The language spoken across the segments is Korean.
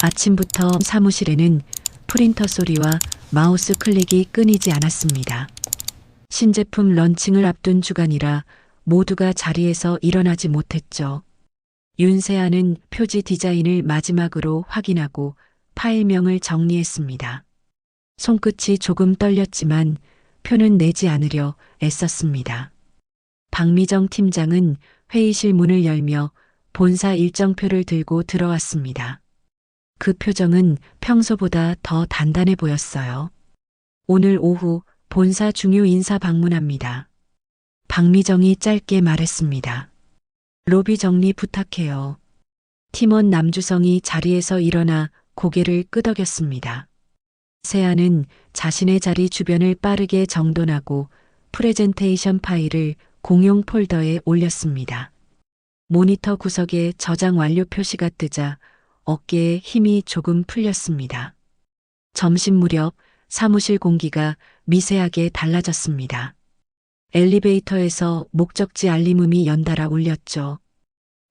아침부터 사무실에는 프린터 소리와 마우스 클릭이 끊이지 않았습니다. 신제품 런칭을 앞둔 주간이라 모두가 자리에서 일어나지 못했죠. 윤세아는 표지 디자인을 마지막으로 확인하고 파일명을 정리했습니다. 손끝이 조금 떨렸지만 표는 내지 않으려 애썼습니다. 박미정 팀장은 회의실 문을 열며 본사 일정표를 들고 들어왔습니다. 그 표정은 평소보다 더 단단해 보였어요. 오늘 오후 본사 중요 인사 방문합니다. 박미정이 짧게 말했습니다. 로비 정리 부탁해요. 팀원 남주성이 자리에서 일어나 고개를 끄덕였습니다. 세아는 자신의 자리 주변을 빠르게 정돈하고 프레젠테이션 파일을 공용 폴더에 올렸습니다. 모니터 구석에 저장 완료 표시가 뜨자 어깨에 힘이 조금 풀렸습니다. 점심 무렵 사무실 공기가 미세하게 달라졌습니다. 엘리베이터에서 목적지 알림음이 연달아 울렸죠.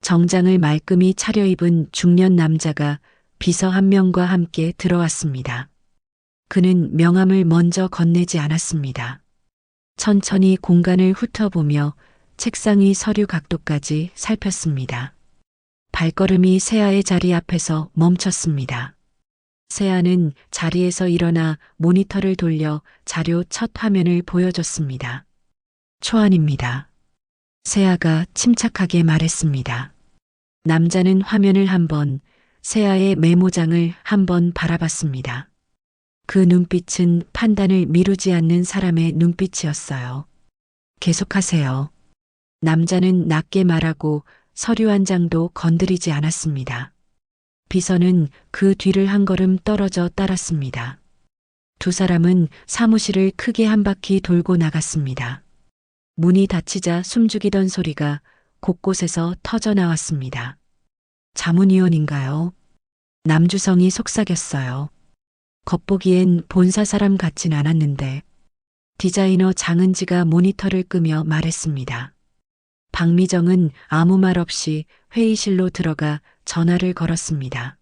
정장을 말끔히 차려입은 중년 남자가 비서 한 명과 함께 들어왔습니다. 그는 명함을 먼저 건네지 않았습니다. 천천히 공간을 훑어보며 책상 위 서류 각도까지 살폈습니다. 발걸음이 세아의 자리 앞에서 멈췄습니다. 세아는 자리에서 일어나 모니터를 돌려 자료 첫 화면을 보여줬습니다. 초안입니다. 세아가 침착하게 말했습니다. 남자는 화면을 한번, 세아의 메모장을 한번 바라봤습니다. 그 눈빛은 판단을 미루지 않는 사람의 눈빛이었어요. 계속하세요. 남자는 낮게 말하고 서류 한 장도 건드리지 않았습니다. 비서는 그 뒤를 한 걸음 떨어져 따랐습니다. 두 사람은 사무실을 크게 한 바퀴 돌고 나갔습니다. 문이 닫히자 숨죽이던 소리가 곳곳에서 터져 나왔습니다. 자문위원인가요? 남주성이 속삭였어요. 겉보기엔 본사 사람 같진 않았는데 디자이너 장은지가 모니터를 끄며 말했습니다. 박미정은 아무 말 없이 회의실로 들어가 전화를 걸었습니다.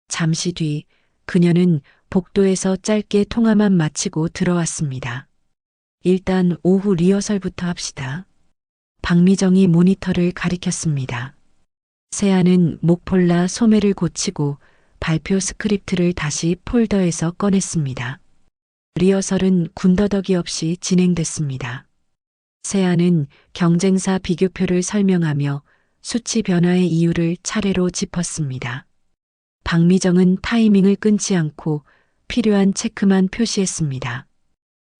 잠시 뒤 그녀는 복도에서 짧게 통화만 마치고 들어왔습니다. 일단 오후 리허설부터 합시다. 박미정이 모니터를 가리켰습니다. 세아는 목폴라 소매를 고치고 발표 스크립트를 다시 폴더에서 꺼냈습니다. 리허설은 군더더기 없이 진행됐습니다. 세아는 경쟁사 비교표를 설명하며 수치 변화의 이유를 차례로 짚었습니다. 박미정은 타이밍을 끊지 않고 필요한 체크만 표시했습니다.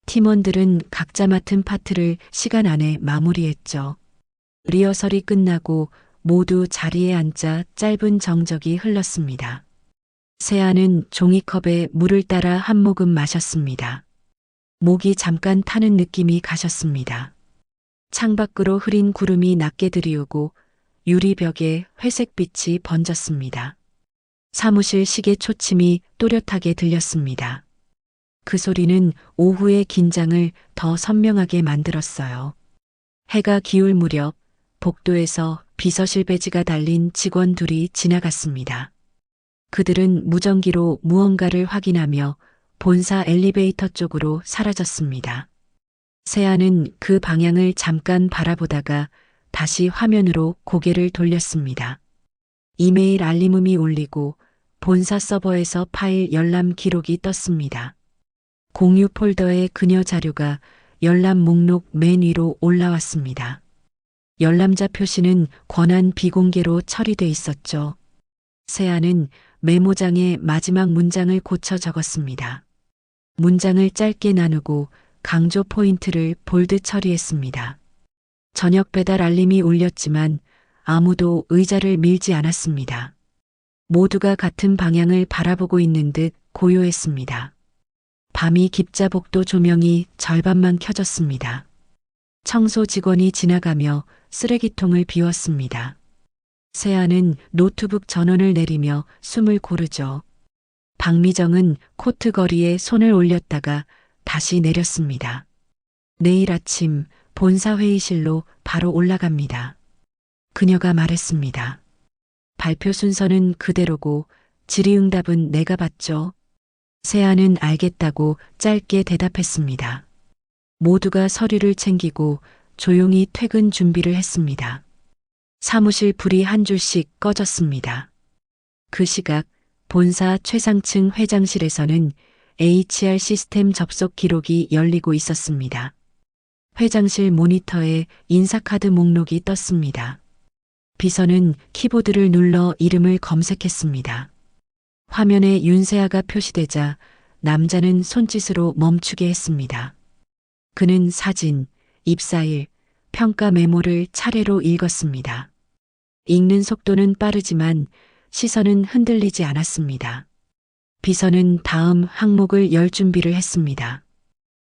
팀원들은 각자 맡은 파트를 시간 안에 마무리했죠. 리허설이 끝나고 모두 자리에 앉아 짧은 정적이 흘렀습니다. 세아는 종이컵에 물을 따라 한 모금 마셨습니다. 목이 잠깐 타는 느낌이 가셨습니다. 창밖으로 흐린 구름이 낮게 들이우고 유리벽에 회색빛이 번졌습니다. 사무실 시계 초침이 또렷하게 들렸습니다. 그 소리는 오후의 긴장을 더 선명하게 만들었어요. 해가 기울 무렵 복도에서 비서실 배지가 달린 직원 둘이 지나갔습니다. 그들은 무전기로 무언가를 확인하며 본사 엘리베이터 쪽으로 사라졌습니다. 세아는 그 방향을 잠깐 바라보다가 다시 화면으로 고개를 돌렸습니다. 이메일 알림음이 울리고 본사 서버에서 파일 열람 기록이 떴습니다. 공유 폴더에 그녀 자료가 열람 목록 맨 위로 올라왔습니다. 열람자 표시는 권한 비공개로 처리돼 있었죠. 세아는 메모장에 마지막 문장을 고쳐 적었습니다. 문장을 짧게 나누고 강조 포인트를 볼드 처리했습니다. 저녁 배달 알림이 울렸지만 아무도 의자를 밀지 않았습니다. 모두가 같은 방향을 바라보고 있는 듯 고요했습니다. 밤이 깊자 복도 조명이 절반만 켜졌습니다. 청소 직원이 지나가며 쓰레기통을 비웠습니다. 세아는 노트북 전원을 내리며 숨을 고르죠. 박미정은 코트 거리에 손을 올렸다가 다시 내렸습니다. 내일 아침 본사 회의실로 바로 올라갑니다. 그녀가 말했습니다. 발표 순서는 그대로고 질의응답은 내가 받죠. 세아는 알겠다고 짧게 대답했습니다. 모두가 서류를 챙기고 조용히 퇴근 준비를 했습니다. 사무실 불이 한 줄씩 꺼졌습니다. 그 시각 본사 최상층 회장실에서는 HR 시스템 접속 기록이 열리고 있었습니다. 회장실 모니터에 인사카드 목록이 떴습니다. 비서는 키보드를 눌러 이름을 검색했습니다. 화면에 윤세아가 표시되자 남자는 손짓으로 멈추게 했습니다. 그는 사진, 입사일, 평가 메모를 차례로 읽었습니다. 읽는 속도는 빠르지만 시선은 흔들리지 않았습니다. 비서는 다음 항목을 열 준비를 했습니다.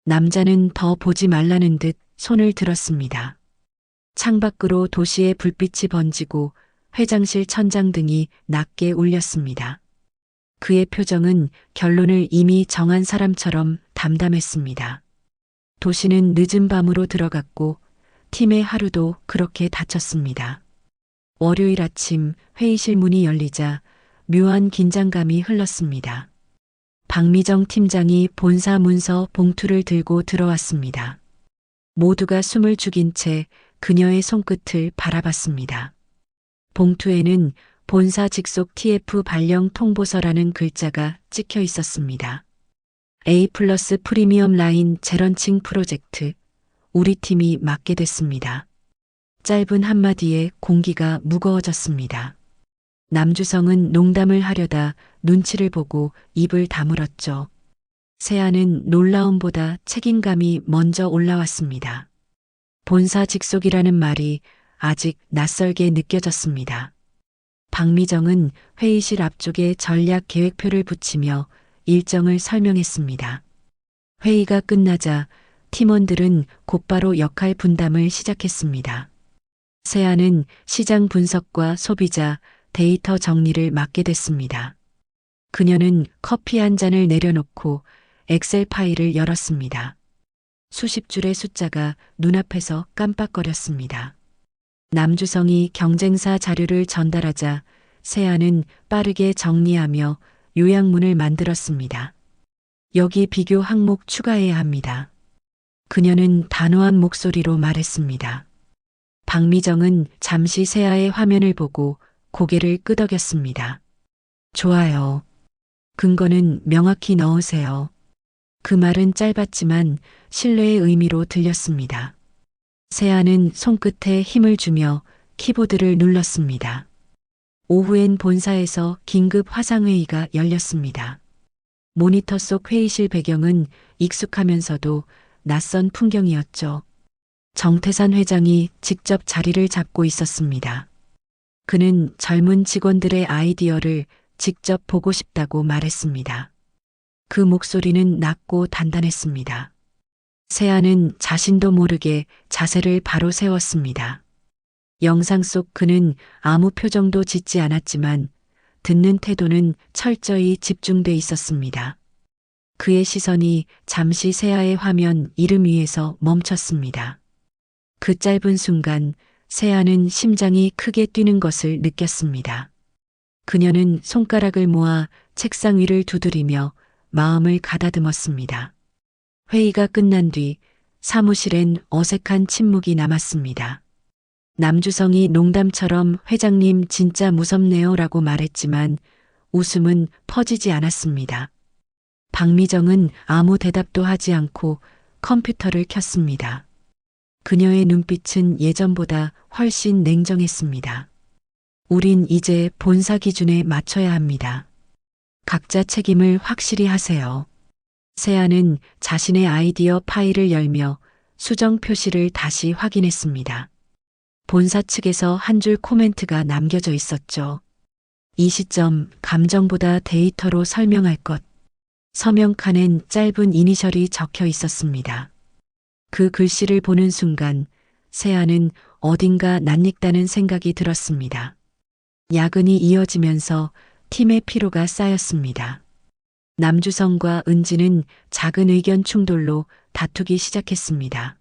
남자는 더 보지 말라는 듯 손을 들었습니다. 창밖으로 도시의 불빛이 번지고 회장실 천장등이 낮게 울렸습니다. 그의 표정은 결론을 이미 정한 사람처럼 담담했습니다. 도시는 늦은 밤으로 들어갔고 팀의 하루도 그렇게 닫혔습니다. 월요일 아침 회의실 문이 열리자 묘한 긴장감이 흘렀습니다. 박미정 팀장이 본사 문서 봉투를 들고 들어왔습니다. 모두가 숨을 죽인 채 그녀의 손끝을 바라봤습니다. 봉투에는 본사 직속 TF 발령 통보서라는 글자가 찍혀 있었습니다. A+ 프리미엄 라인 재런칭 프로젝트, 우리 팀이 맡게 됐습니다. 짧은 한마디에 공기가 무거워졌습니다. 남주성은 농담을 하려다 눈치를 보고 입을 다물었죠. 세아는 놀라움보다 책임감이 먼저 올라왔습니다. 본사 직속이라는 말이 아직 낯설게 느껴졌습니다. 박미정은 회의실 앞쪽에 전략 계획표를 붙이며 일정을 설명했습니다. 회의가 끝나자 팀원들은 곧바로 역할 분담을 시작했습니다. 세아는 시장 분석과 소비자, 데이터 정리를 맡게 됐습니다. 그녀는 커피 한 잔을 내려놓고 엑셀 파일을 열었습니다. 수십 줄의 숫자가 눈앞에서 깜빡거렸습니다. 남주성이 경쟁사 자료를 전달하자 세아는 빠르게 정리하며 요약문을 만들었습니다. 여기 비교 항목 추가해야 합니다. 그녀는 단호한 목소리로 말했습니다. 박미정은 잠시 세아의 화면을 보고 고개를 끄덕였습니다. 좋아요. 근거는 명확히 넣으세요. 그 말은 짧았지만 신뢰의 의미로 들렸습니다. 세아는 손끝에 힘을 주며 키보드를 눌렀습니다. 오후엔 본사에서 긴급 화상회의가 열렸습니다. 모니터 속 회의실 배경은 익숙하면서도 낯선 풍경이었죠. 정태산 회장이 직접 자리를 잡고 있었습니다. 그는 젊은 직원들의 아이디어를 직접 보고 싶다고 말했습니다. 그 목소리는 낮고 단단했습니다. 세아는 자신도 모르게 자세를 바로 세웠습니다. 영상 속 그는 아무 표정도 짓지 않았지만 듣는 태도는 철저히 집중돼 있었습니다. 그의 시선이 잠시 세아의 화면 이름 위에서 멈췄습니다. 그 짧은 순간 세아는 심장이 크게 뛰는 것을 느꼈습니다. 그녀는 손가락을 모아 책상 위를 두드리며 마음을 가다듬었습니다. 회의가 끝난 뒤 사무실엔 어색한 침묵이 남았습니다. 남주성이 농담처럼 회장님 진짜 무섭네요라고 말했지만 웃음은 퍼지지 않았습니다. 박미정은 아무 대답도 하지 않고 컴퓨터를 켰습니다. 그녀의 눈빛은 예전보다 훨씬 냉정했습니다. 우린 이제 본사 기준에 맞춰야 합니다. 각자 책임을 확실히 하세요. 세아는 자신의 아이디어 파일을 열며 수정 표시를 다시 확인했습니다. 본사 측에서 한 줄 코멘트가 남겨져 있었죠. 이 시점 감정보다 데이터로 설명할 것. 서명 칸엔 짧은 이니셜이 적혀 있었습니다. 그 글씨를 보는 순간 세아는 어딘가 낯익다는 생각이 들었습니다. 야근이 이어지면서 팀의 피로가 쌓였습니다. 남주성과 은지는 작은 의견 충돌로 다투기 시작했습니다.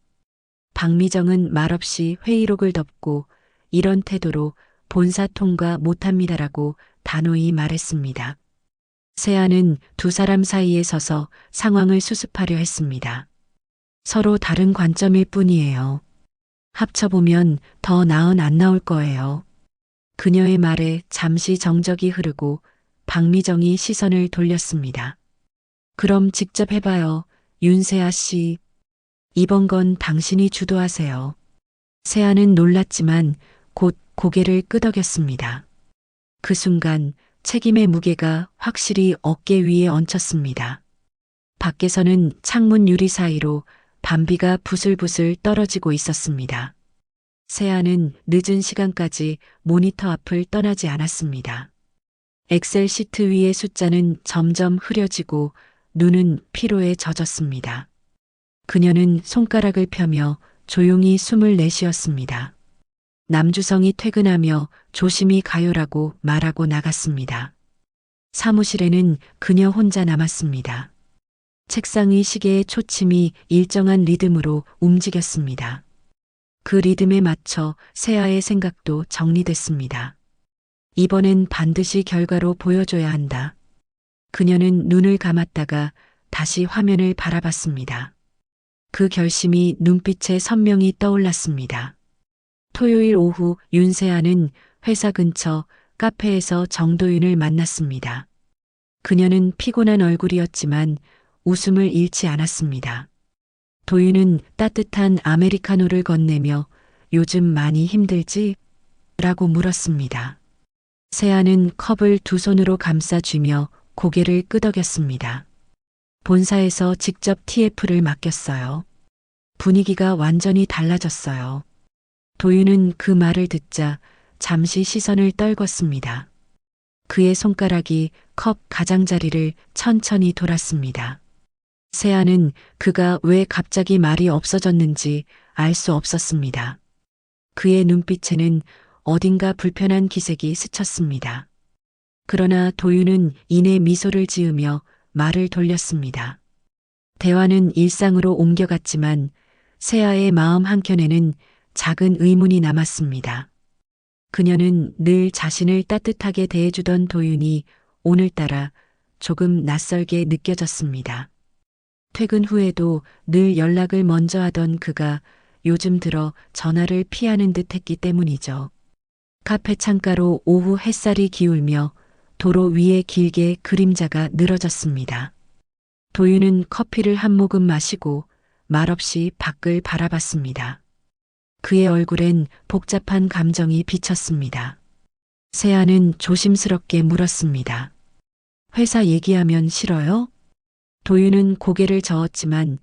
박미정은 말없이 회의록을 덮고 이런 태도로 본사 통과 못합니다라고 단호히 말했습니다. 세아는 두 사람 사이에 서서 상황을 수습하려 했습니다. 서로 다른 관점일 뿐이에요. 합쳐보면 더 나은 안 나올 거예요. 그녀의 말에 잠시 정적이 흐르고 박미정이 시선을 돌렸습니다. 그럼 직접 해봐요. 윤세아 씨. 이번 건 당신이 주도하세요. 세아는 놀랐지만 곧 고개를 끄덕였습니다. 그 순간 책임의 무게가 확실히 어깨 위에 얹혔습니다. 밖에서는 창문 유리 사이로 밤비가 부슬부슬 떨어지고 있었습니다. 세아는 늦은 시간까지 모니터 앞을 떠나지 않았습니다. 엑셀 시트 위의 숫자는 점점 흐려지고 눈은 피로에 젖었습니다. 그녀는 손가락을 펴며 조용히 숨을 내쉬었습니다. 남주성이 퇴근하며 조심히 가요라고 말하고 나갔습니다. 사무실에는 그녀 혼자 남았습니다. 책상 위 시계의 초침이 일정한 리듬으로 움직였습니다. 그 리듬에 맞춰 세아의 생각도 정리됐습니다. 이번엔 반드시 결과로 보여줘야 한다. 그녀는 눈을 감았다가 다시 화면을 바라봤습니다. 그 결심이 눈빛에 선명히 떠올랐습니다. 토요일 오후 윤세아는 회사 근처 카페에서 정도윤을 만났습니다. 그녀는 피곤한 얼굴이었지만 웃음을 잃지 않았습니다. 도윤은 따뜻한 아메리카노를 건네며 요즘 많이 힘들지? 라고 물었습니다. 세아는 컵을 두 손으로 감싸쥐며 고개를 끄덕였습니다. 본사에서 직접 TF를 맡겼어요. 분위기가 완전히 달라졌어요. 도윤은 그 말을 듣자 잠시 시선을 떨궜습니다. 그의 손가락이 컵 가장자리를 천천히 돌았습니다. 세아는 그가 왜 갑자기 말이 없어졌는지 알 수 없었습니다. 그의 눈빛에는 어딘가 불편한 기색이 스쳤습니다. 그러나 도윤은 이내 미소를 지으며 말을 돌렸습니다. 대화는 일상으로 옮겨갔지만 세아의 마음 한켠에는 작은 의문이 남았습니다. 그녀는 늘 자신을 따뜻하게 대해주던 도윤이 오늘따라 조금 낯설게 느껴졌습니다. 퇴근 후에도 늘 연락을 먼저 하던 그가 요즘 들어 전화를 피하는 듯 했기 때문이죠. 카페 창가로 오후 햇살이 기울며 도로 위에 길게 그림자가 늘어졌습니다. 도윤은 커피를 한 모금 마시고 말없이 밖을 바라봤습니다. 그의 얼굴엔 복잡한 감정이 비쳤습니다. 세아는 조심스럽게 물었습니다. 회사 얘기하면 싫어요? 도윤은 고개를 저었지만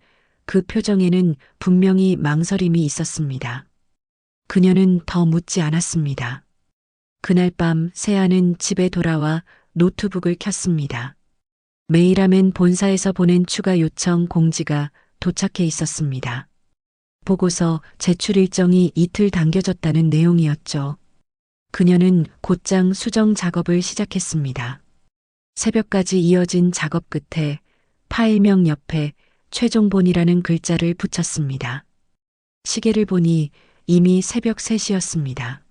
그 표정에는 분명히 망설임이 있었습니다. 그녀는 더 묻지 않았습니다. 그날 밤 세아는 집에 돌아와 노트북을 켰습니다. 메일함엔 본사에서 보낸 추가 요청 공지가 도착해 있었습니다. 보고서 제출 일정이 이틀 당겨졌다는 내용이었죠. 그녀는 곧장 수정 작업을 시작했습니다. 새벽까지 이어진 작업 끝에 파일명 옆에 최종본이라는 글자를 붙였습니다. 시계를 보니 이미 새벽 3시였습니다.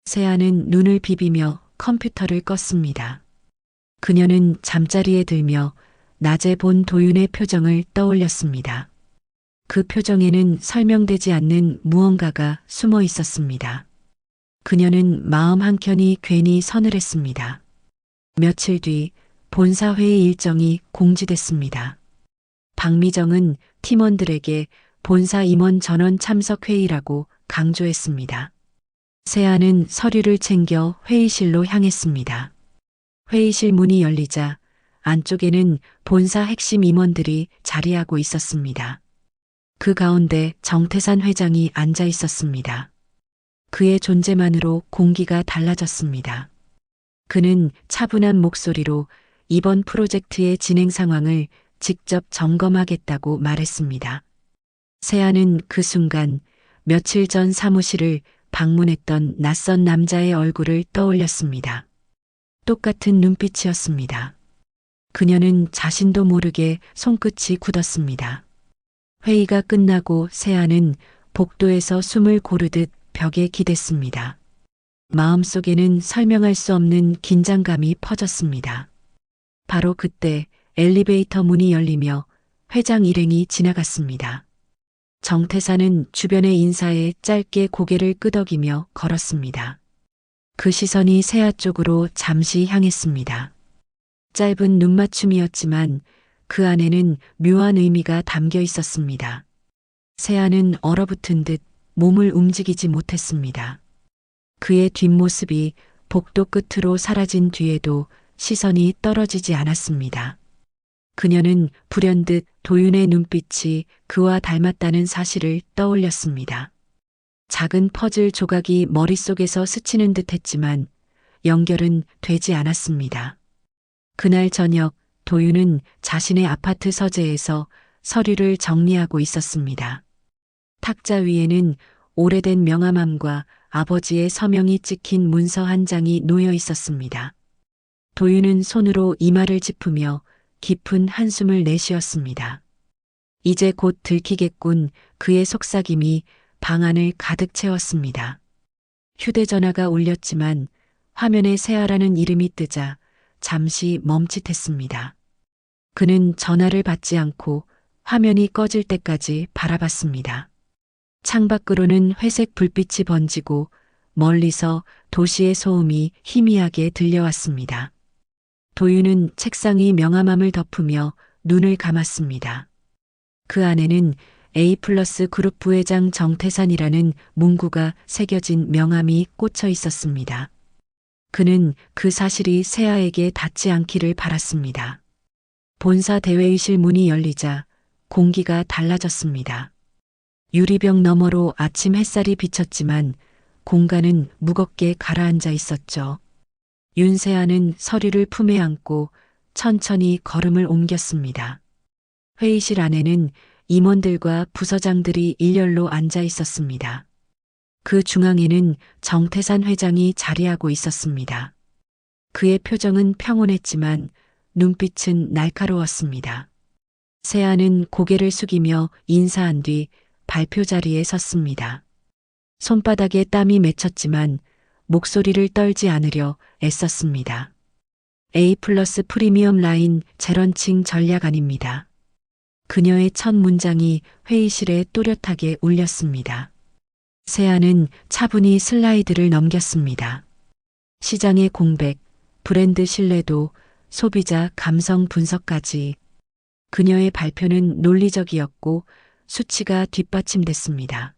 세아는 눈을 비비며 컴퓨터를 껐습니다. 그녀는 잠자리에 들며 낮에 본 도윤의 표정을 떠올렸습니다. 그 표정에는 설명되지 않는 무언가가 숨어 있었습니다. 그녀는 마음 한켠이 괜히 서늘했습니다. 며칠 뒤 본사 회의 일정이 공지됐습니다. 박미정은 팀원들에게 본사 임원 전원 참석 회의라고 강조했습니다. 세아는 서류를 챙겨 회의실로 향했습니다. 회의실 문이 열리자 안쪽에는 본사 핵심 임원들이 자리하고 있었습니다. 그 가운데 정태산 회장이 앉아 있었습니다. 그의 존재만으로 공기가 달라졌습니다. 그는 차분한 목소리로 이번 프로젝트의 진행 상황을 직접 점검하겠다고 말했습니다. 세아는 그 순간 며칠 전 사무실을 방문했던 낯선 남자의 얼굴을 떠올렸습니다. 똑같은 눈빛이었습니다. 그녀는 자신도 모르게 손끝이 굳었습니다. 회의가 끝나고 세아는 복도에서 숨을 고르듯 벽에 기댔습니다. 마음속에는 설명할 수 없는 긴장감이 퍼졌습니다. 바로 그때 엘리베이터 문이 열리며 회장 일행이 지나갔습니다. 정태사는 주변의 인사에 짧게 고개를 끄덕이며 걸었습니다. 그 시선이 세아 쪽으로 잠시 향했습니다. 짧은 눈맞춤이었지만 그 안에는 묘한 의미가 담겨 있었습니다. 세아는 얼어붙은 듯 몸을 움직이지 못했습니다. 그의 뒷모습이 복도 끝으로 사라진 뒤에도 시선이 떨어지지 않았습니다. 그녀는 불현듯 도윤의 눈빛이 그와 닮았다는 사실을 떠올렸습니다. 작은 퍼즐 조각이 머릿속에서 스치는 듯 했지만 연결은 되지 않았습니다. 그날 저녁 도윤은 자신의 아파트 서재에서 서류를 정리하고 있었습니다. 탁자 위에는 오래된 명함함과 아버지의 서명이 찍힌 문서 한 장이 놓여 있었습니다. 도윤은 손으로 이마를 짚으며 깊은 한숨을 내쉬었습니다. 이제 곧 들키겠군. 그의 속삭임이 방 안을 가득 채웠습니다. 휴대전화가 울렸지만 화면에 세아라는 이름이 뜨자 잠시 멈칫했습니다. 그는 전화를 받지 않고 화면이 꺼질 때까지 바라봤습니다. 창밖으로는 회색 불빛이 번지고 멀리서 도시의 소음이 희미하게 들려왔습니다. 도윤은 책상 위 명함함을 덮으며 눈을 감았습니다. 그 안에는 A+ 그룹 부회장 정태산이라는 문구가 새겨진 명함이 꽂혀 있었습니다. 그는 그 사실이 세아에게 닿지 않기를 바랐습니다. 본사 대회의실 문이 열리자 공기가 달라졌습니다. 유리병 너머로 아침 햇살이 비쳤지만 공간은 무겁게 가라앉아 있었죠. 윤세아는 서류를 품에 안고 천천히 걸음을 옮겼습니다. 회의실 안에는 임원들과 부서장들이 일렬로 앉아 있었습니다. 그 중앙에는 정태산 회장이 자리하고 있었습니다. 그의 표정은 평온했지만 눈빛은 날카로웠습니다. 세아는 고개를 숙이며 인사한 뒤 발표 자리에 섰습니다. 손바닥에 땀이 맺혔지만 목소리를 떨지 않으려 애썼습니다. A+ 프리미엄 라인 재런칭 전략안입니다. 그녀의 첫 문장이 회의실에 또렷하게 울렸습니다. 세아는 차분히 슬라이드를 넘겼습니다. 시장의 공백, 브랜드 신뢰도, 소비자 감성 분석까지. 그녀의 발표는 논리적이었고 수치가 뒷받침됐습니다.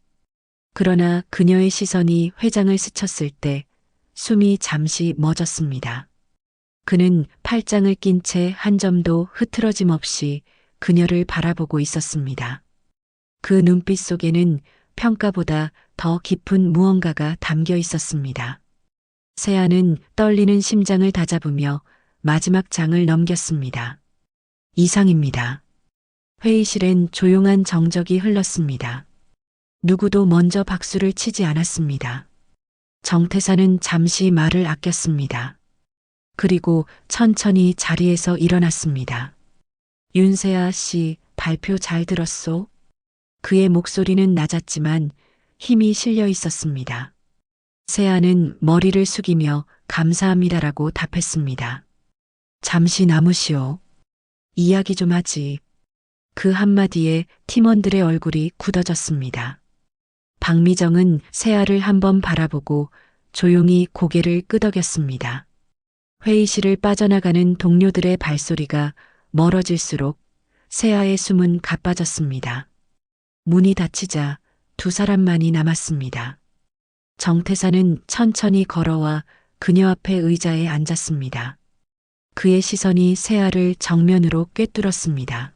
그러나 그녀의 시선이 회장을 스쳤을 때 숨이 잠시 멎었습니다. 그는 팔짱을 낀 채 한 점도 흐트러짐 없이 그녀를 바라보고 있었습니다. 그 눈빛 속에는 평가보다 더 깊은 무언가가 담겨 있었습니다. 세아는 떨리는 심장을 다잡으며 마지막 장을 넘겼습니다. 이상입니다. 회의실엔 조용한 정적이 흘렀습니다. 누구도 먼저 박수를 치지 않았습니다. 정태사는 잠시 말을 아꼈습니다. 그리고 천천히 자리에서 일어났습니다. 윤세아 씨, 발표 잘 들었소? 그의 목소리는 낮았지만 힘이 실려 있었습니다. 세아는 머리를 숙이며 감사합니다라고 답했습니다. 잠시 남으시오. 이야기 좀 하지. 그 한마디에 팀원들의 얼굴이 굳어졌습니다. 박미정은 세아를 한번 바라보고 조용히 고개를 끄덕였습니다. 회의실을 빠져나가는 동료들의 발소리가 멀어질수록 세아의 숨은 가빠졌습니다. 문이 닫히자 두 사람만이 남았습니다. 정태사는 천천히 걸어와 그녀 앞에 의자에 앉았습니다. 그의 시선이 세아를 정면으로 꿰뚫었습니다.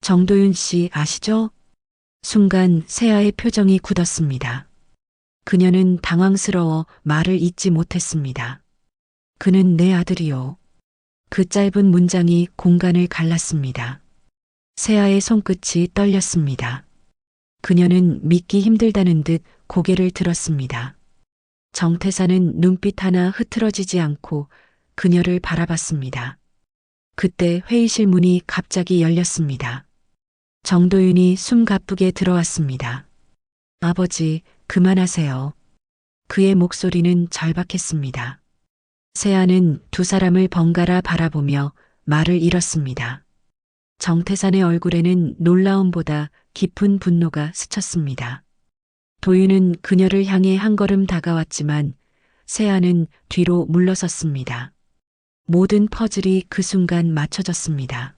정도윤 씨 아시죠? 순간 세아의 표정이 굳었습니다. 그녀는 당황스러워 말을 잇지 못했습니다. 그는 내 아들이요. 그 짧은 문장이 공간을 갈랐습니다. 세아의 손끝이 떨렸습니다. 그녀는 믿기 힘들다는 듯 고개를 들었습니다. 정태사는 눈빛 하나 흐트러지지 않고 그녀를 바라봤습니다. 그때 회의실 문이 갑자기 열렸습니다. 정도윤이 숨 가쁘게 들어왔습니다. 아버지, 그만하세요. 그의 목소리는 절박했습니다. 세아는 두 사람을 번갈아 바라보며 말을 잃었습니다. 정태산의 얼굴에는 놀라움보다 깊은 분노가 스쳤습니다. 도윤은 그녀를 향해 한 걸음 다가왔지만 세아는 뒤로 물러섰습니다. 모든 퍼즐이 그 순간 맞춰졌습니다.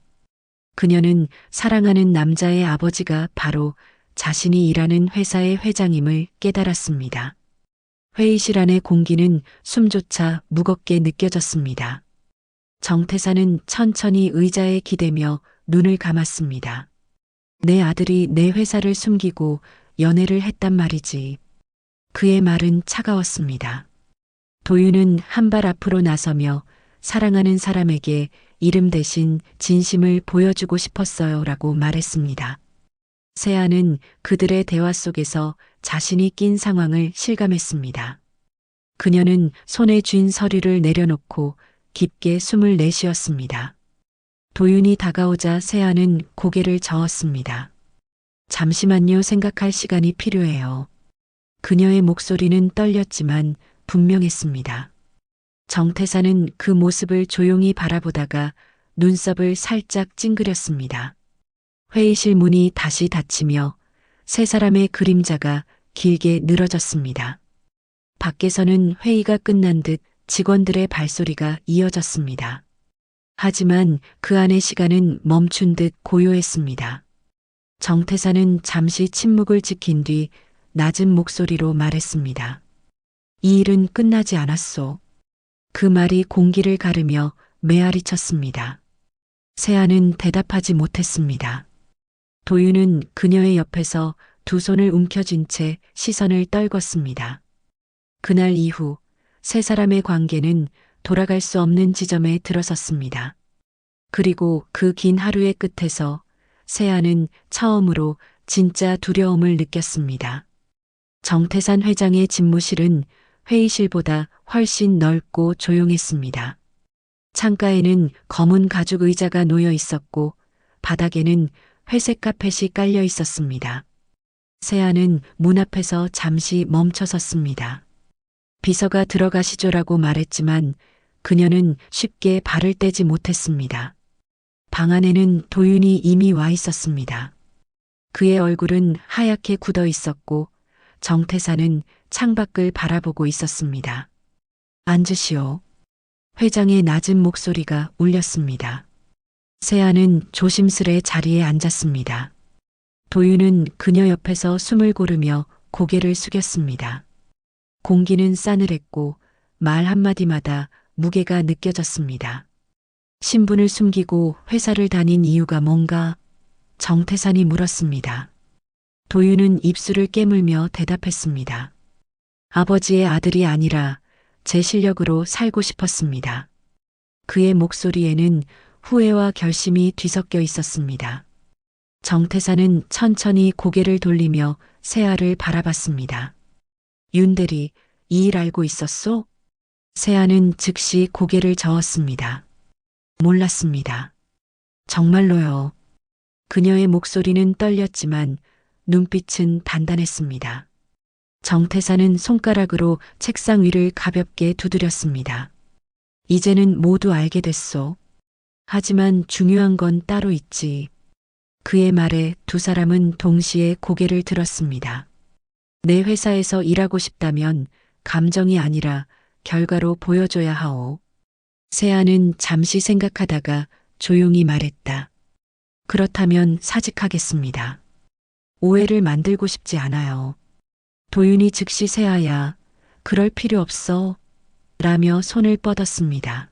그녀는 사랑하는 남자의 아버지가 바로 자신이 일하는 회사의 회장임을 깨달았습니다. 회의실 안의 공기는 숨조차 무겁게 느껴졌습니다. 정태사는 천천히 의자에 기대며 눈을 감았습니다. 내 아들이 내 회사를 숨기고 연애를 했단 말이지. 그의 말은 차가웠습니다. 도윤은 한 발 앞으로 나서며 사랑하는 사람에게 이름 대신 진심을 보여주고 싶었어요 라고 말했습니다. 세아는 그들의 대화 속에서 자신이 낀 상황을 실감했습니다. 그녀는 손에 쥔 서류를 내려놓고 깊게 숨을 내쉬었습니다. 도윤이 다가오자 세아는 고개를 저었습니다. 잠시만요, 생각할 시간이 필요해요. 그녀의 목소리는 떨렸지만 분명했습니다. 정태사는 그 모습을 조용히 바라보다가 눈썹을 살짝 찡그렸습니다. 회의실 문이 다시 닫히며 세 사람의 그림자가 길게 늘어졌습니다. 밖에서는 회의가 끝난 듯 직원들의 발소리가 이어졌습니다. 하지만 그 안의 시간은 멈춘 듯 고요했습니다. 정태사는 잠시 침묵을 지킨 뒤 낮은 목소리로 말했습니다. 이 일은 끝나지 않았소. 그 말이 공기를 가르며 메아리 쳤습니다. 세아는 대답하지 못했습니다. 도윤은 그녀의 옆에서 두 손을 움켜쥔 채 시선을 떨궜습니다. 그날 이후 세 사람의 관계는 돌아갈 수 없는 지점에 들어섰습니다. 그리고 그 긴 하루의 끝에서 세아는 처음으로 진짜 두려움을 느꼈습니다. 정태산 회장의 집무실은 회의실보다 훨씬 넓고 조용했습니다. 창가에는 검은 가죽 의자가 놓여 있었고 바닥에는 회색 카펫이 깔려 있었습니다. 세아는 문 앞에서 잠시 멈춰 섰습니다. 비서가 들어가시죠라고 말했지만 그녀는 쉽게 발을 떼지 못했습니다. 방 안에는 도윤이 이미 와 있었습니다. 그의 얼굴은 하얗게 굳어 있었고 정태사는 창밖을 바라보고 있었습니다. 앉으시오. 회장의 낮은 목소리가 울렸습니다. 세아는 조심스레 자리에 앉았습니다. 도윤은 그녀 옆에서 숨을 고르며 고개를 숙였습니다. 공기는 싸늘했고 말 한마디마다 무게가 느껴졌습니다. 신분을 숨기고 회사를 다닌 이유가 뭔가? 정태산이 물었습니다. 도윤은 입술을 깨물며 대답했습니다. 아버지의 아들이 아니라 제 실력으로 살고 싶었습니다. 그의 목소리에는 후회와 결심이 뒤섞여 있었습니다. 정태사는 천천히 고개를 돌리며 세아를 바라봤습니다. 윤대리, 이 일 알고 있었소? 세아는 즉시 고개를 저었습니다. 몰랐습니다. 정말로요. 그녀의 목소리는 떨렸지만 눈빛은 단단했습니다. 정태사는 손가락으로 책상 위를 가볍게 두드렸습니다. 이제는 모두 알게 됐소. 하지만 중요한 건 따로 있지. 그의 말에 두 사람은 동시에 고개를 들었습니다. 내 회사에서 일하고 싶다면 감정이 아니라 결과로 보여줘야 하오. 세아는 잠시 생각하다가 조용히 말했다. 그렇다면 사직하겠습니다. 오해를 만들고 싶지 않아요. 도윤이 즉시 세아야, 그럴 필요 없어. 라며 손을 뻗었습니다.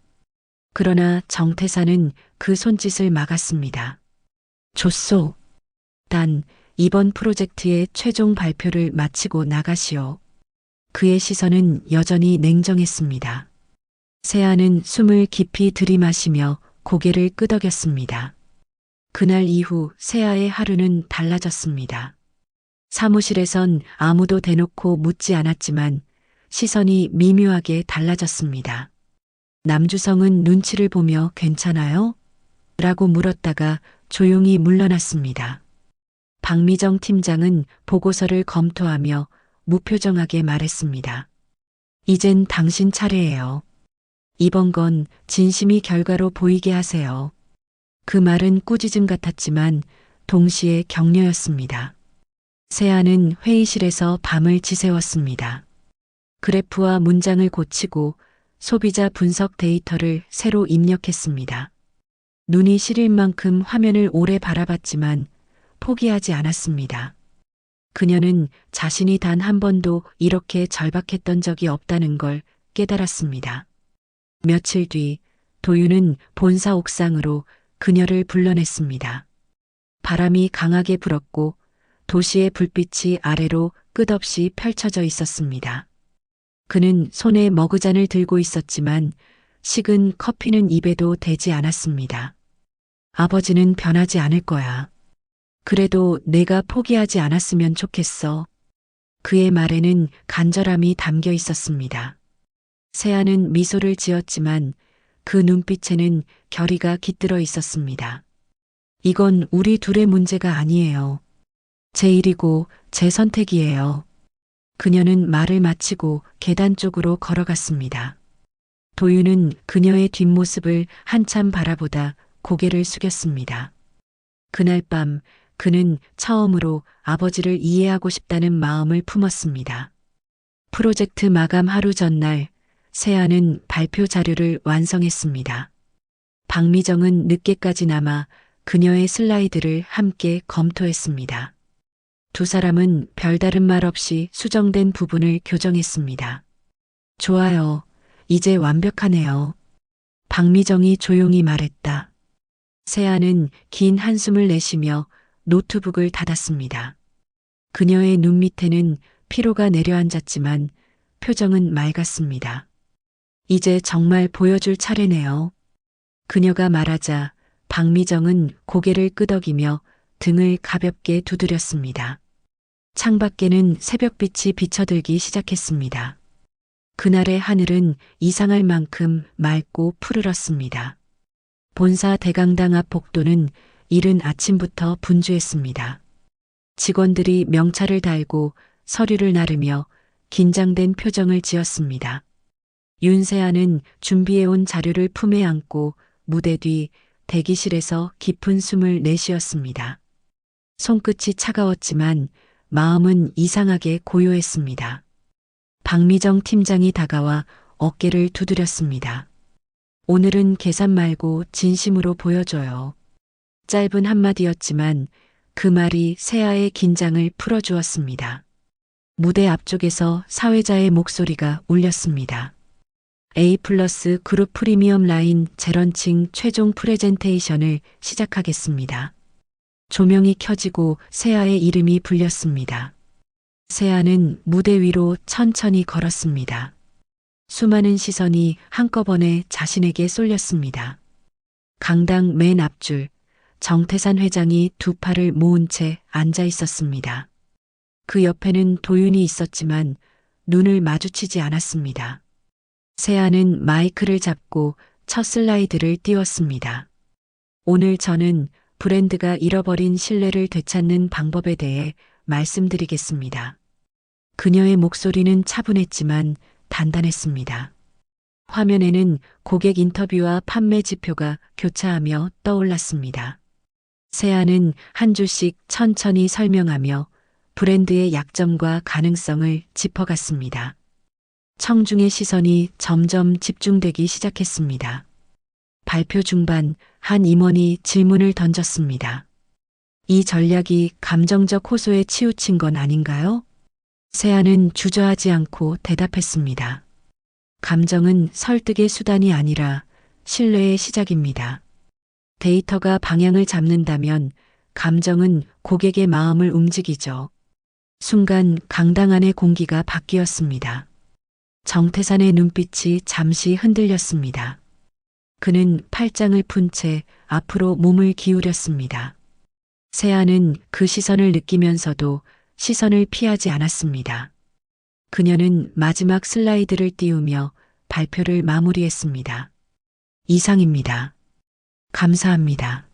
그러나 정태사는 그 손짓을 막았습니다. 좋소. 단 이번 프로젝트의 최종 발표를 마치고 나가시오. 그의 시선은 여전히 냉정했습니다. 세아는 숨을 깊이 들이마시며 고개를 끄덕였습니다. 그날 이후 세아의 하루는 달라졌습니다. 사무실에선 아무도 대놓고 묻지 않았지만 시선이 미묘하게 달라졌습니다. 남주성은 눈치를 보며 괜찮아요? 라고 물었다가 조용히 물러났습니다. 박미정 팀장은 보고서를 검토하며 무표정하게 말했습니다. 이젠 당신 차례예요. 이번 건 진심이 결과로 보이게 하세요. 그 말은 꾸짖음 같았지만 동시에 격려였습니다. 세아는 회의실에서 밤을 지새웠습니다. 그래프와 문장을 고치고 소비자 분석 데이터를 새로 입력했습니다. 눈이 시릴 만큼 화면을 오래 바라봤지만 포기하지 않았습니다. 그녀는 자신이 단 한 번도 이렇게 절박했던 적이 없다는 걸 깨달았습니다. 며칠 뒤 도윤은 본사 옥상으로 그녀를 불러냈습니다. 바람이 강하게 불었고 도시의 불빛이 아래로 끝없이 펼쳐져 있었습니다. 그는 손에 머그잔을 들고 있었지만 식은 커피는 입에도 대지 않았습니다. 아버지는 변하지 않을 거야. 그래도 내가 포기하지 않았으면 좋겠어. 그의 말에는 간절함이 담겨 있었습니다. 세아는 미소를 지었지만 그 눈빛에는 결의가 깃들어 있었습니다. 이건 우리 둘의 문제가 아니에요. 제 일이고 제 선택이에요. 그녀는 말을 마치고 계단 쪽으로 걸어갔습니다. 도윤은 그녀의 뒷모습을 한참 바라보다 고개를 숙였습니다. 그날 밤 그는 처음으로 아버지를 이해하고 싶다는 마음을 품었습니다. 프로젝트 마감 하루 전날 세아는 발표 자료를 완성했습니다. 박미정은 늦게까지 남아 그녀의 슬라이드를 함께 검토했습니다. 두 사람은 별다른 말 없이 수정된 부분을 교정했습니다. 좋아요. 이제 완벽하네요. 박미정이 조용히 말했다. 세아는 긴 한숨을 내쉬며 노트북을 닫았습니다. 그녀의 눈 밑에는 피로가 내려앉았지만 표정은 맑았습니다. 이제 정말 보여줄 차례네요. 그녀가 말하자 박미정은 고개를 끄덕이며 등을 가볍게 두드렸습니다. 창밖에는 새벽빛이 비쳐들기 시작했습니다. 그날의 하늘은 이상할 만큼 맑고 푸르렀습니다. 본사 대강당 앞 복도는 이른 아침부터 분주했습니다. 직원들이 명찰을 달고 서류를 나르며 긴장된 표정을 지었습니다. 윤세아는 준비해온 자료를 품에 안고 무대 뒤 대기실에서 깊은 숨을 내쉬었습니다. 손끝이 차가웠지만 마음은 이상하게 고요했습니다. 박미정 팀장이 다가와 어깨를 두드렸습니다. 오늘은 계산 말고 진심으로 보여줘요. 짧은 한마디였지만 그 말이 세아의 긴장을 풀어주었습니다. 무대 앞쪽에서 사회자의 목소리가 울렸습니다. A+ 그룹 프리미엄 라인 재런칭 최종 프레젠테이션을 시작하겠습니다. 조명이 켜지고 세아의 이름이 불렸습니다. 세아는 무대 위로 천천히 걸었습니다. 수많은 시선이 한꺼번에 자신에게 쏠렸습니다. 강당 맨 앞줄, 정태산 회장이 두 팔을 모은 채 앉아 있었습니다. 그 옆에는 도윤이 있었지만 눈을 마주치지 않았습니다. 세아는 마이크를 잡고 첫 슬라이드를 띄웠습니다. 오늘 저는 브랜드가 잃어버린 신뢰를 되찾는 방법에 대해 말씀드리겠습니다. 그녀의 목소리는 차분했지만 단단했습니다. 화면에는 고객 인터뷰와 판매 지표가 교차하며 떠올랐습니다. 세아는 한 줄씩 천천히 설명하며 브랜드의 약점과 가능성을 짚어갔습니다. 청중의 시선이 점점 집중되기 시작했습니다. 발표 중반 한 임원이 질문을 던졌습니다. 이 전략이 감정적 호소에 치우친 건 아닌가요? 세아는 주저하지 않고 대답했습니다. 감정은 설득의 수단이 아니라 신뢰의 시작입니다. 데이터가 방향을 잡는다면 감정은 고객의 마음을 움직이죠. 순간 강당 안의 공기가 바뀌었습니다. 정태산의 눈빛이 잠시 흔들렸습니다. 그는 팔짱을 푼 채 앞으로 몸을 기울였습니다. 세아는 그 시선을 느끼면서도 시선을 피하지 않았습니다. 그녀는 마지막 슬라이드를 띄우며 발표를 마무리했습니다. 이상입니다. 감사합니다.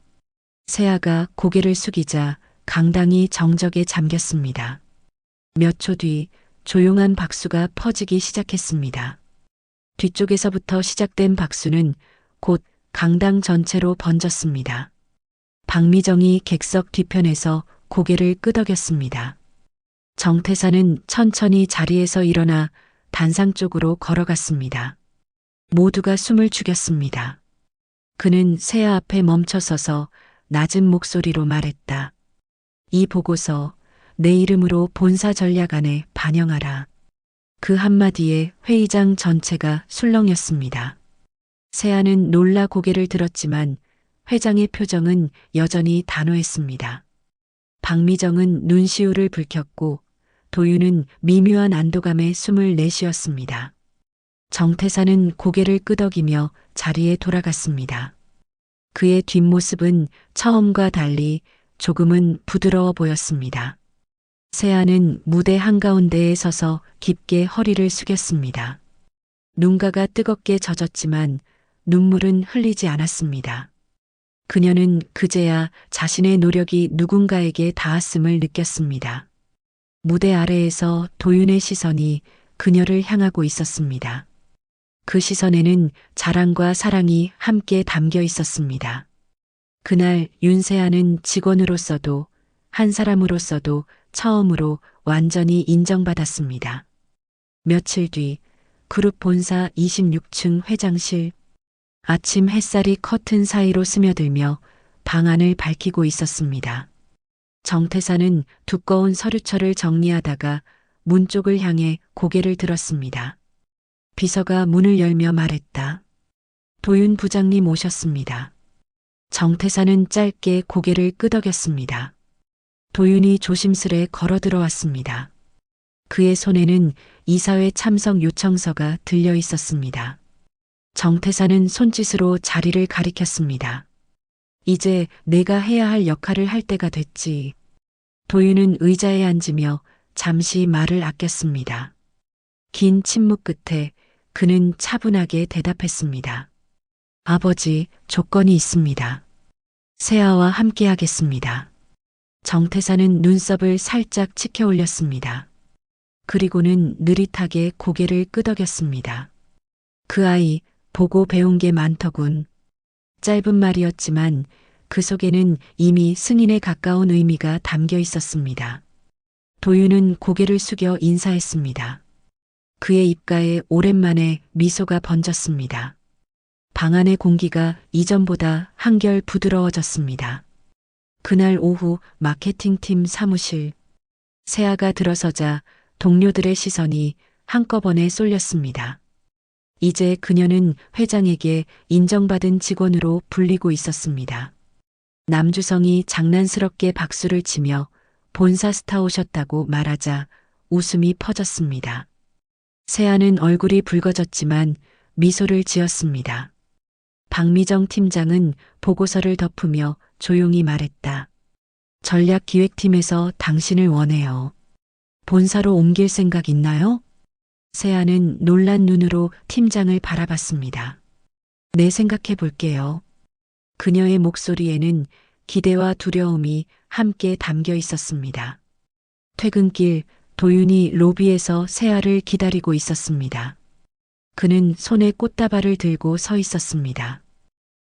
세아가 고개를 숙이자 강당이 정적에 잠겼습니다. 몇 초 뒤 조용한 박수가 퍼지기 시작했습니다. 뒤쪽에서부터 시작된 박수는 곧 강당 전체로 번졌습니다. 박미정이 객석 뒤편에서 고개를 끄덕였습니다. 정태사는 천천히 자리에서 일어나 단상 쪽으로 걸어갔습니다. 모두가 숨을 죽였습니다. 그는 세아 앞에 멈춰서서 낮은 목소리로 말했다. 이 보고서 내 이름으로 본사 전략안에 반영하라. 그 한마디에 회의장 전체가 술렁였습니다. 세아는 놀라 고개를 들었지만 회장의 표정은 여전히 단호했습니다. 박미정은 눈시울을 붉혔고 도윤은 미묘한 안도감에 숨을 내쉬었습니다. 정태사는 고개를 끄덕이며 자리에 돌아갔습니다. 그의 뒷모습은 처음과 달리 조금은 부드러워 보였습니다. 세아는 무대 한가운데에 서서 깊게 허리를 숙였습니다. 눈가가 뜨겁게 젖었지만 눈물은 흘리지 않았습니다. 그녀는 그제야 자신의 노력이 누군가에게 닿았음을 느꼈습니다. 무대 아래에서 도윤의 시선이 그녀를 향하고 있었습니다. 그 시선에는 자랑과 사랑이 함께 담겨 있었습니다. 그날 윤세아는 직원으로서도 한 사람으로서도 처음으로 완전히 인정받았습니다. 며칠 뒤 그룹 본사 26층 회장실. 아침 햇살이 커튼 사이로 스며들며 방 안을 밝히고 있었습니다. 정태사는 두꺼운 서류철을 정리하다가 문 쪽을 향해 고개를 들었습니다. 비서가 문을 열며 말했다. 도윤 부장님 오셨습니다. 정태사는 짧게 고개를 끄덕였습니다. 도윤이 조심스레 걸어 들어왔습니다. 그의 손에는 이사회 참석 요청서가 들려 있었습니다. 정태사는 손짓으로 자리를 가리켰습니다. 이제 내가 해야 할 역할을 할 때가 됐지. 도윤은 의자에 앉으며 잠시 말을 아꼈습니다. 긴 침묵 끝에 그는 차분하게 대답했습니다. 아버지, 조건이 있습니다. 세아와 함께 하겠습니다. 정태사는 눈썹을 살짝 치켜 올렸습니다. 그리고는 느릿하게 고개를 끄덕였습니다. 그 아이 보고 배운 게 많더군. 짧은 말이었지만 그 속에는 이미 승인에 가까운 의미가 담겨 있었습니다. 도윤은 고개를 숙여 인사했습니다. 그의 입가에 오랜만에 미소가 번졌습니다. 방 안의 공기가 이전보다 한결 부드러워졌습니다. 그날 오후 마케팅팀 사무실. 세아가 들어서자 동료들의 시선이 한꺼번에 쏠렸습니다. 이제 그녀는 회장에게 인정받은 직원으로 불리고 있었습니다. 남주성이 장난스럽게 박수를 치며 본사 스타 오셨다고 말하자 웃음이 퍼졌습니다. 세아는 얼굴이 붉어졌지만 미소를 지었습니다. 박미정 팀장은 보고서를 덮으며 조용히 말했다. 전략기획팀에서 당신을 원해요. 본사로 옮길 생각 있나요? 세아는 놀란 눈으로 팀장을 바라봤습니다. 네, 생각해 볼게요. 그녀의 목소리에는 기대와 두려움이 함께 담겨 있었습니다. 퇴근길 도윤이 로비에서 세아를 기다리고 있었습니다. 그는 손에 꽃다발을 들고 서 있었습니다.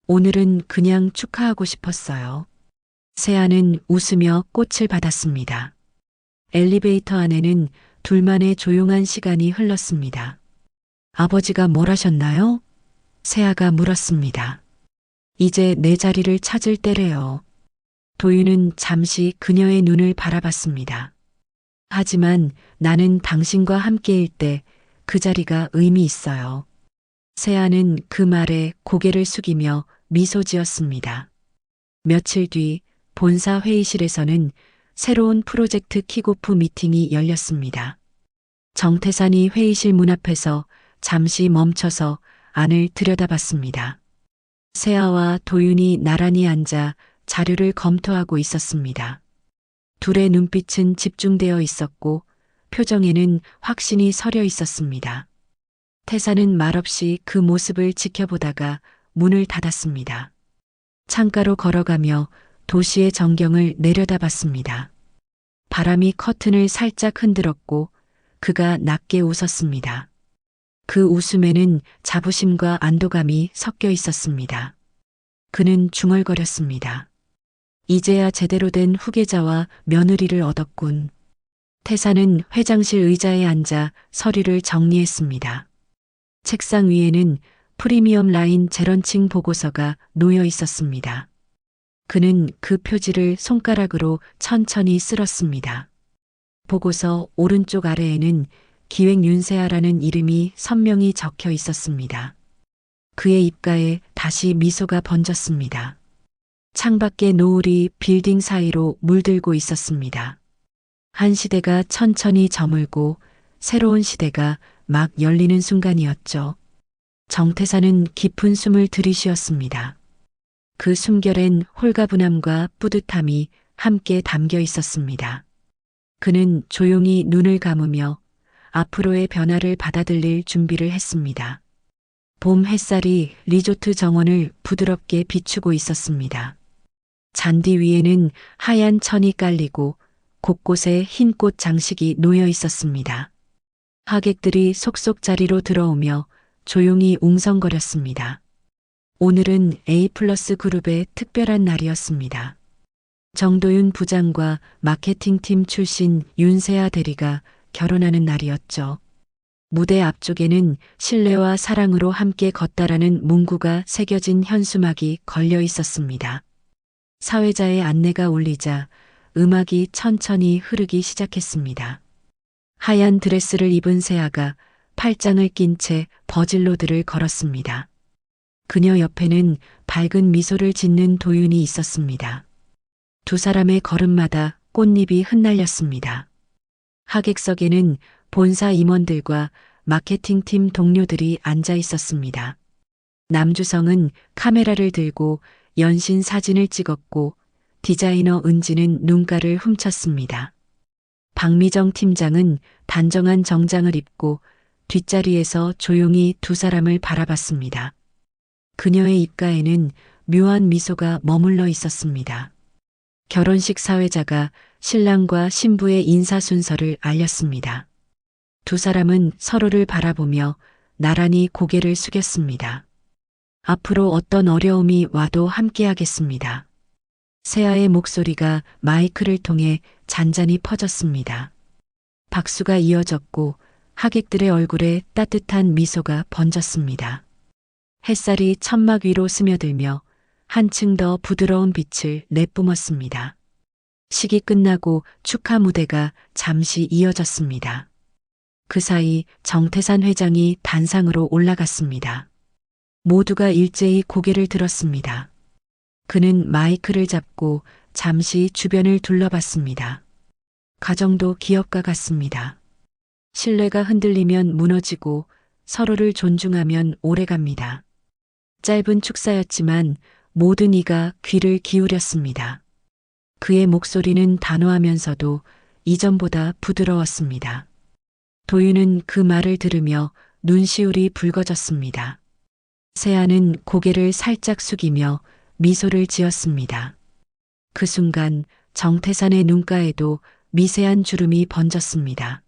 오늘은 그냥 축하하고 싶었어요. 세아는 웃으며 꽃을 받았습니다. 엘리베이터 안에는 둘만의 조용한 시간이 흘렀습니다. 아버지가 뭘 하셨나요? 세아가 물었습니다. 이제 내 자리를 찾을 때래요. 도윤은 잠시 그녀의 눈을 바라봤습니다. 하지만 나는 당신과 함께일 때 그 자리가 의미 있어요. 세아는 그 말에 고개를 숙이며 미소 지었습니다. 며칠 뒤 본사 회의실에서는 새로운 프로젝트 킥오프 미팅이 열렸습니다. 정태산이 회의실 문 앞에서 잠시 멈춰서 안을 들여다봤습니다. 세아와 도윤이 나란히 앉아 자료를 검토하고 있었습니다. 둘의 눈빛은 집중되어 있었고 표정에는 확신이 서려 있었습니다. 태사는 말없이 그 모습을 지켜보다가 문을 닫았습니다. 창가로 걸어가며 도시의 전경을 내려다봤습니다. 바람이 커튼을 살짝 흔들었고 그가 낮게 웃었습니다. 그 웃음에는 자부심과 안도감이 섞여 있었습니다. 그는 중얼거렸습니다. 이제야 제대로 된 후계자와 며느리를 얻었군. 태사는 회장실 의자에 앉아 서류를 정리했습니다. 책상 위에는 프리미엄 라인 재런칭 보고서가 놓여 있었습니다. 그는 그 표지를 손가락으로 천천히 쓸었습니다. 보고서 오른쪽 아래에는 기획 윤세아라는 이름이 선명히 적혀 있었습니다. 그의 입가에 다시 미소가 번졌습니다. 창밖의 노을이 빌딩 사이로 물들고 있었습니다. 한 시대가 천천히 저물고 새로운 시대가 막 열리는 순간이었죠. 정태사는 깊은 숨을 들이쉬었습니다. 그 숨결엔 홀가분함과 뿌듯함이 함께 담겨 있었습니다. 그는 조용히 눈을 감으며 앞으로의 변화를 받아들일 준비를 했습니다. 봄 햇살이 리조트 정원을 부드럽게 비추고 있었습니다. 잔디 위에는 하얀 천이 깔리고 곳곳에 흰 꽃 장식이 놓여 있었습니다. 하객들이 속속 자리로 들어오며 조용히 웅성거렸습니다. 오늘은 A 플러스 그룹의 특별한 날이었습니다. 정도윤 부장과 마케팅팀 출신 윤세아 대리가 결혼하는 날이었죠. 무대 앞쪽에는 신뢰와 사랑으로 함께 걷다라는 문구가 새겨진 현수막이 걸려 있었습니다. 사회자의 안내가 울리자 음악이 천천히 흐르기 시작했습니다. 하얀 드레스를 입은 세아가 팔짱을 낀 채 버질로드를 걸었습니다. 그녀 옆에는 밝은 미소를 짓는 도윤이 있었습니다. 두 사람의 걸음마다 꽃잎이 흩날렸습니다. 하객석에는 본사 임원들과 마케팅팀 동료들이 앉아 있었습니다. 남주성은 카메라를 들고 연신 사진을 찍었고 디자이너 은지는 눈가를 훔쳤습니다. 박미정 팀장은 단정한 정장을 입고 뒷자리에서 조용히 두 사람을 바라봤습니다. 그녀의 입가에는 묘한 미소가 머물러 있었습니다. 결혼식 사회자가 신랑과 신부의 인사 순서를 알렸습니다. 두 사람은 서로를 바라보며 나란히 고개를 숙였습니다. 앞으로 어떤 어려움이 와도 함께하겠습니다. 세아의 목소리가 마이크를 통해 잔잔히 퍼졌습니다. 박수가 이어졌고 하객들의 얼굴에 따뜻한 미소가 번졌습니다. 햇살이 천막 위로 스며들며 한층 더 부드러운 빛을 내뿜었습니다. 식이 끝나고 축하 무대가 잠시 이어졌습니다. 그 사이 정태산 회장이 단상으로 올라갔습니다. 모두가 일제히 고개를 들었습니다. 그는 마이크를 잡고 잠시 주변을 둘러봤습니다. 가정도 기업가 같습니다. 신뢰가 흔들리면 무너지고 서로를 존중하면 오래갑니다. 짧은 축사였지만 모든 이가 귀를 기울였습니다. 그의 목소리는 단호하면서도 이전보다 부드러웠습니다. 도윤은 그 말을 들으며 눈시울이 붉어졌습니다. 세아는 고개를 살짝 숙이며 미소를 지었습니다. 그 순간 정태산의 눈가에도 미세한 주름이 번졌습니다.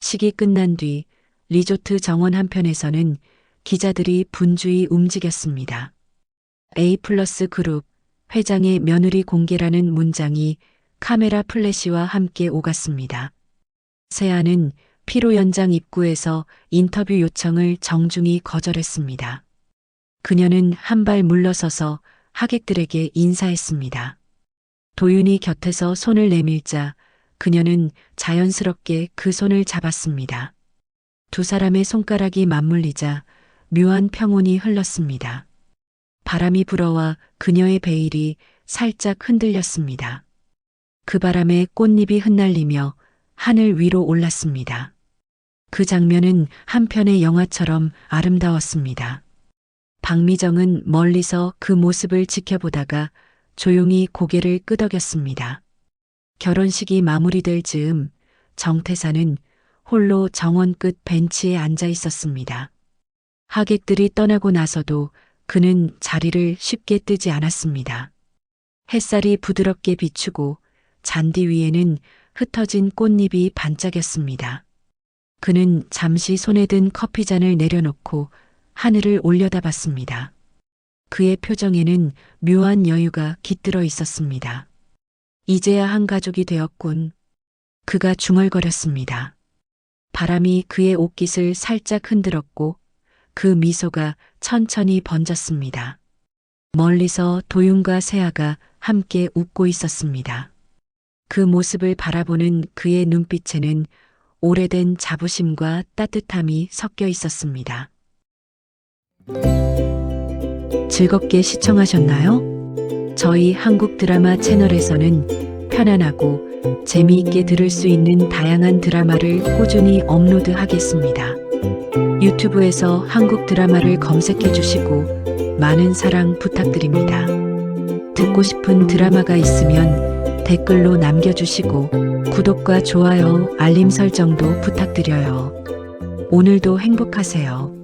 식이 끝난 뒤 리조트 정원 한편에서는 기자들이 분주히 움직였습니다. A 플러스 그룹 회장의 며느리 공개라는 문장이 카메라 플래시와 함께 오갔습니다. 세아는 피로 연장 입구에서 인터뷰 요청을 정중히 거절했습니다. 그녀는 한 발 물러서서 하객들에게 인사했습니다. 도윤이 곁에서 손을 내밀자 그녀는 자연스럽게 그 손을 잡았습니다. 두 사람의 손가락이 맞물리자 묘한 평온이 흘렀습니다. 바람이 불어와 그녀의 베일이 살짝 흔들렸습니다. 그 바람에 꽃잎이 흩날리며 하늘 위로 올랐습니다. 그 장면은 한편의 영화처럼 아름다웠습니다. 박미정은 멀리서 그 모습을 지켜보다가 조용히 고개를 끄덕였습니다. 결혼식이 마무리될 즈음 정태사는 홀로 정원 끝 벤치에 앉아 있었습니다. 하객들이 떠나고 나서도 그는 자리를 쉽게 뜨지 않았습니다. 햇살이 부드럽게 비추고 잔디 위에는 흩어진 꽃잎이 반짝였습니다. 그는 잠시 손에 든 커피잔을 내려놓고 하늘을 올려다봤습니다. 그의 표정에는 묘한 여유가 깃들어 있었습니다. 이제야 한 가족이 되었군. 그가 중얼거렸습니다. 바람이 그의 옷깃을 살짝 흔들었고 그 미소가 천천히 번졌습니다. 멀리서 도윤과 세아가 함께 웃고 있었습니다. 그 모습을 바라보는 그의 눈빛에는 오래된 자부심과 따뜻함이 섞여 있었습니다. 즐겁게 시청하셨나요? 저희 한국 드라마 채널에서는 편안하고 재미있게 들을 수 있는 다양한 드라마를 꾸준히 업로드하겠습니다. 유튜브에서 한국 드라마를 검색해 주시고 많은 사랑 부탁드립니다. 듣고 싶은 드라마가 있으면 댓글로 남겨주시고 구독과 좋아요, 알림 설정도 부탁드려요. 오늘도 행복하세요.